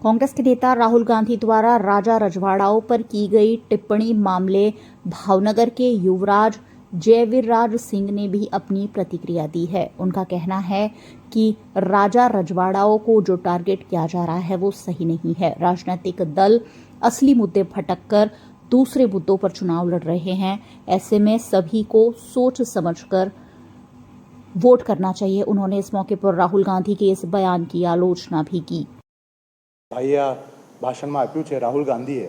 कांग्रेस के नेता राहुल गांधी द्वारा राजा रजवाड़ाओं पर की गई टिप्पणी मामले भावनगर के युवराज जयवीरराज सिंह ने भी अपनी प्रतिक्रिया दी है। उनका कहना है कि राजा रजवाड़ाओं को जो टारगेट किया जा रहा है वो सही नहीं है। राजनीतिक दल असली मुद्दे भटककर दूसरे मुद्दों पर चुनाव लड़ रहे हैं। ऐसे में सभी को सोच समझकर वोट करना चाहिए। उन्होंने इस मौके पर राहुल गांधी के इस बयान की आलोचना भी की। भाई आ भाषण में आप्યું છે રાહુલ ગાંધીએ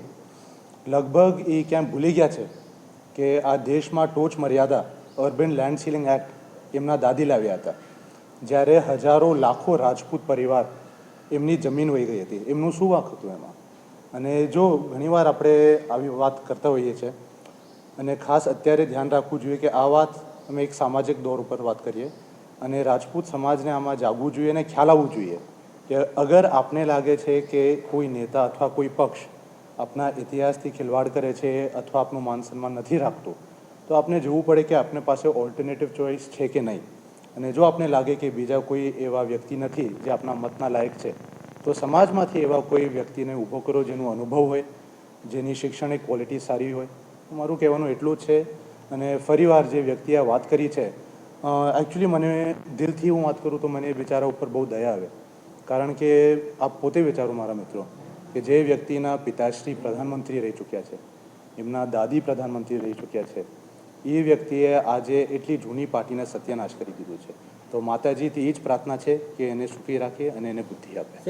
લગભગ એ ક્યાં ભૂલી ગયા છે કે આ દેશમાં ટોચ મર્યાદા અર્બન લેન્ડ સીલિંગ એક્ટ એમના દાદી લાવ્યા હતા, જ્યારે હજારો લાખો રાજપૂત પરિવાર એમની જમીન વહી ગઈ હતી. એમનું શું વાંક હતું એમાં? અને જો ઘણીવાર આપણે આવી વાત કરતા હોઈએ છીએ અને ખાસ અત્યારે ધ્યાન રાખવું જોઈએ કે આ વાત અમે એક સામાજિક દોર ઉપર વાત કરીએ અને રાજપૂત સમાજને આમાં જાગવું જોઈએ અને ખ્યાલ આવવું જોઈએ કે અગર આપને લાગે છે કે કોઈ નેતા અથવા કોઈ પક્ષ આપના ઇતિહાસથી ખિલવાડ કરે છે અથવા આપનું માન સન્માન નથી રાખતું, તો આપને જોવું પડે કે આપને પાસે ઓલ્ટરનેટિવ ચોઇસ છે કે નહીં. અને જો આપને લાગે કે બીજા કોઈ એવા વ્યક્તિ નથી જે આપના મતના લાયક છે, તો સમાજમાંથી એવા કોઈ વ્યક્તિને ઊભો કરો જેનો અનુભવ હોય, જેની શૈક્ષણિક ક્વોલિટી સારી હોય. મારું કહેવાનું એટલું જ છે. અને ફરીવાર જે વ્યક્તિએ આ વાત કરી છે, એકચ્યુઅલી મને દિલથી હું વાત કરું તો મને એ બિચારા ઉપર બહુ દયા આવે. કારણ કે આપ પોતે વિચારો મારા મિત્રો કે જે વ્યક્તિના પિતાશ્રી પ્રધાનમંત્રી રહી ચૂક્યા છે, એમના દાદી પ્રધાનમંત્રી રહી ચૂક્યા છે, એ વ્યક્તિએ આજે એટલી જૂની પાર્ટીને સત્યાનાશ કરી દીધું છે. તો માતાજીથી એ જ પ્રાર્થના છે કે એને સુખી રાખે અને એને બુદ્ધિ આપે.